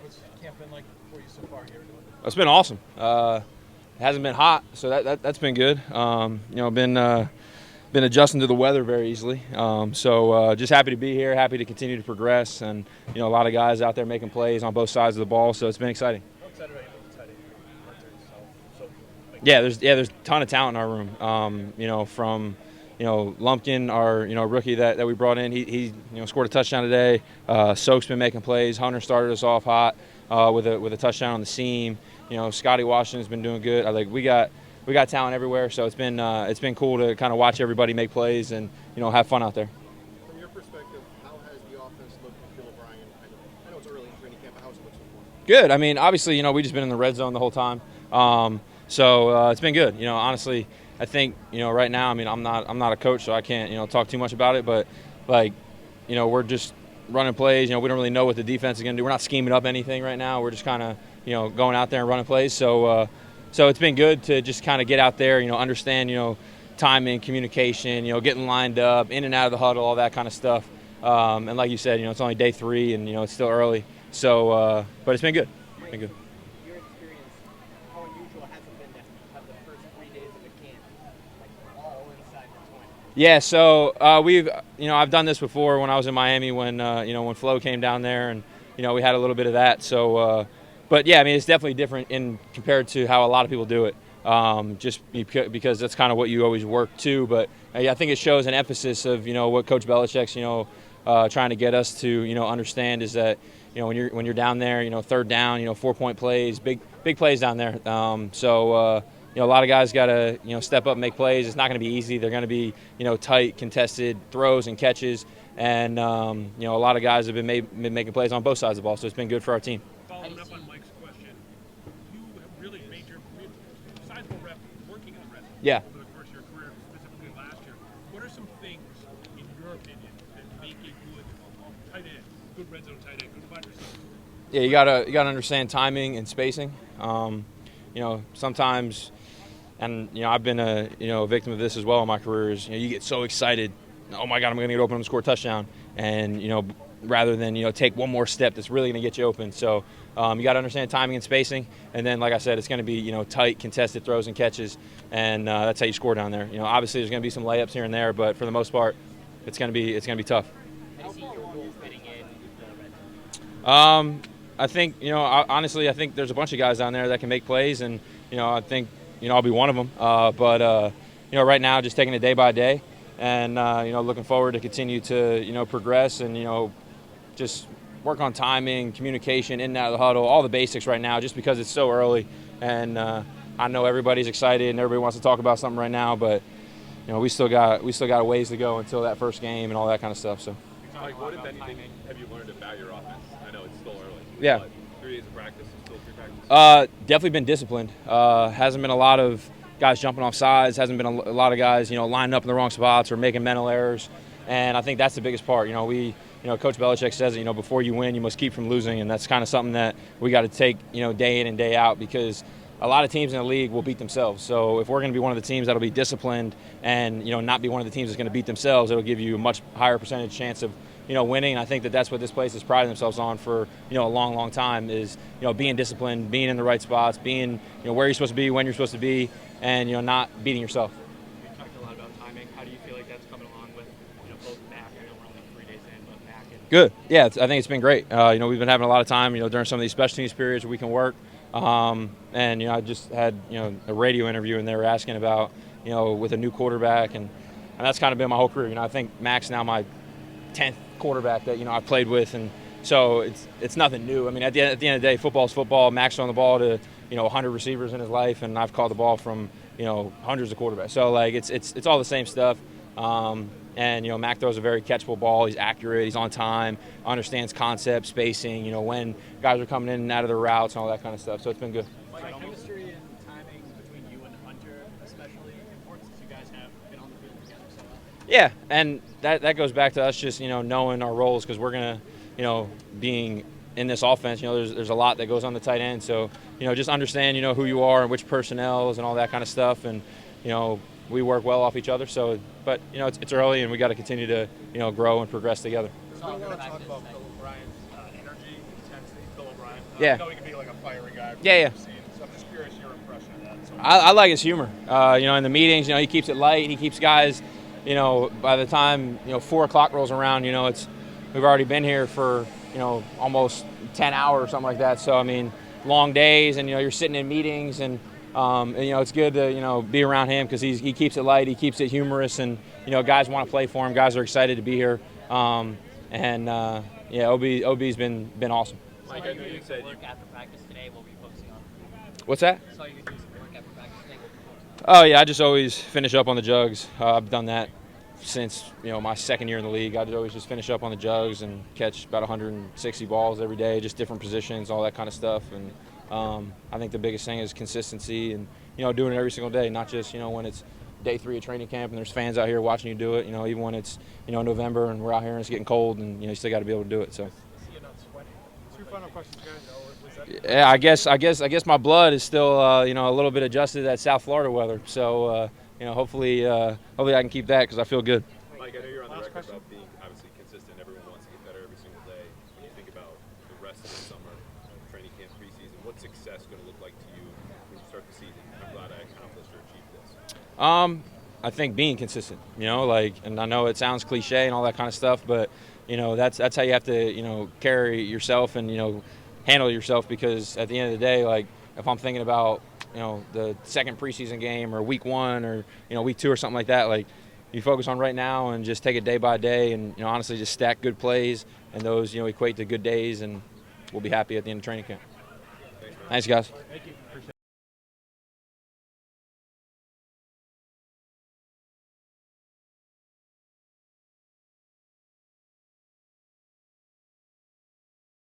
what's camp been like for you so far here? It's been awesome. It hasn't been hot, so that's been good. Been adjusting to the weather very easily. Just happy to be here, happy to continue to progress, and a lot of guys out there making plays on both sides of the ball. So it's been exciting. How excited are you about the tight end? There's a ton of talent in our room. From Lumpkin, our rookie that we brought in, he scored a touchdown today. Soak's been making plays. Hunter started us off hot with a touchdown on the seam. Scotty Washington's been doing good. We got talent everywhere, so it's been cool to kind of watch everybody make plays and have fun out there. From your perspective, how has the offense looked with Bill O'Brien? I know it's early in training camp, but how's it looked so far? Good. I mean, obviously, we just been in the red zone the whole time. It's been good. Honestly, I think right now. I mean, I'm not a coach, so I can't talk too much about it. But we're just running plays. We don't really know what the defense is going to do. We're not scheming up anything right now. We're just kind of going out there and running plays. So it's been good to just kind of get out there. Understand timing, communication. Getting lined up, in and out of the huddle, all that kind of stuff. And like you said, it's only day 3, and it's still early. So, but it's been good. Mike, been good. your experience, how unusual has it been to have the first 3 days of a camp, all inside the 20? Yeah, so I've done this before when I was in Miami when Flo came down there, and we had a little bit of that. So, but yeah, I mean, it's definitely different compared to how a lot of people do it. Just because that's kind of what you always work to. But I think it shows an emphasis of what Coach Belichick's trying to get us to understand is that when you're down there, third down, 4-point plays, big plays down there. A lot of guys got to step up and make plays. It's not going to be easy. They're going to be tight, contested throws and catches, and a lot of guys have been making plays on both sides of the ball. So it's been good for our team. Following up on Mike's question, you have really made your sizable rep working in the red zone Yeah. over the course of your career, specifically last year. What are some things, in your opinion, that make a good tight end, good red zone tight end, good wide receiver? Yeah, you gotta understand timing and spacing. Sometimes, and I've been a victim of this as well in my career. Is you get so excited, oh my God, I'm gonna get open and score a touchdown, and rather than take one more step that's really gonna get you open. So you got to understand timing and spacing, and then like I said, it's gonna be tight, contested throws and catches, and that's how you score down there. Obviously there's gonna be some layups here and there, but for the most part, it's gonna be tough. How do you see your role fitting in the red zone? I think honestly, I think there's a bunch of guys down there that can make plays, and I think I'll be one of them. But right now, just taking it day by day, and looking forward to continue to progress and just work on timing, communication, in and out of the huddle, all the basics right now, just because it's so early, and I know everybody's excited and everybody wants to talk about something right now, but we still got a ways to go until that first game and all that kind of stuff. So. Mike, what, if anything, have you learned about your offense? I know it's still early. Yeah. But 3 days of practice is still 3 practices. Definitely been disciplined. Hasn't been a lot of guys jumping off sides. Hasn't been a lot of guys, lining up in the wrong spots or making mental errors. And I think that's the biggest part. Coach Belichick says that, before you win, you must keep from losing. And that's kind of something that we got to take, day in and day out, because a lot of teams in the league will beat themselves. So if we're going to be one of the teams that'll be disciplined and, not be one of the teams that's going to beat themselves, it'll give you a much higher percentage chance of, winning. And I think that's what this place has prided themselves on for, a long, long time is, being disciplined, being in the right spots, being, where you're supposed to be, when you're supposed to be, and, not beating yourself. You talked a lot about timing. How do you feel like that's coming along with, both Mac? I know we're only 3 days in, but Mac and Good. Yeah, I think it's been great. We've been having a lot of time, during some of these special teams periods where we can work. And I just had a radio interview, and they were asking about with a new quarterback, and that's kind of been my whole career. I think Mac's now my 10th quarterback that I've played with, and so it's nothing new. I mean, at the end of the day, football's football. Mac's throwing the ball to 100 receivers in his life, and I've caught the ball from hundreds of quarterbacks. So it's all the same stuff. And Mac throws a very catchable ball. He's accurate. He's on time. Understands concept, spacing. When guys are coming in and out of their routes and all that kind of stuff. So it's been good. Like chemistry and timing between you and Hunter, especially important since you guys have been on the field together so well. Yeah, and that goes back to us just knowing our roles, because we're gonna being in this offense. There's a lot that goes on the tight end. So just understand who you are and which personnels and all that kind of stuff, and we work well off each other. So, but it's early, and we got to continue to grow and progress together. saw We him want to back talk this about night. Bill O'Brien's energy, intensity. Bill O'Brien. Yeah. I know he can be like a fiery guy. Yeah, yeah. So I'm just curious your impression of that. So I like his humor. In the meetings, he keeps it light. He keeps guys, by the time 4 o'clock rolls around, we've already been here for almost 10 hours or something like that. So I mean, long days, and you're sitting in meetings, and it's good to be around him because he keeps it light. He keeps it humorous, and guys want to play for him. Guys are excited to be here, OB's been awesome. Mike, I know you said you. Work after practice today. What were you focusing on? What's that? I saw you do some work after practice today. What were you focusing Oh yeah, I just always finish up on the jugs. I've done that since my second year in the league. I'd always just finish up on the jugs and catch about 160 balls every day, just different positions, all that kind of stuff. And I think the biggest thing is consistency and doing it every single day, not just when it's day 3 of training camp and there's fans out here watching you do it. Even when it's November and we're out here and it's getting cold, and you still got to be able to do it. So. you're not sweating. 2 final questions, guys. Was that Yeah, I guess my blood is still a little bit adjusted to that South Florida weather. So hopefully I can keep that because I feel good. Mike, I know you're on the Last record question. about being obviously consistent. Everyone wants to get better every single day. When you think about the rest of the summer, training camp, preseason, what's success going to look like to you when you start the season? I'm glad I accomplished or achieved this. I think being consistent, and I know it sounds cliche and all that kind of stuff, but that's how you have to carry yourself and handle yourself, because at the end of the day, if I'm thinking about the second preseason game or week 1 or week 2 or something like that, you focus on right now and just take it day by day, and honestly just stack good plays, and those equate to good days, and we'll be happy at the end of training camp. Thanks guys. Thank you. Appreciate it.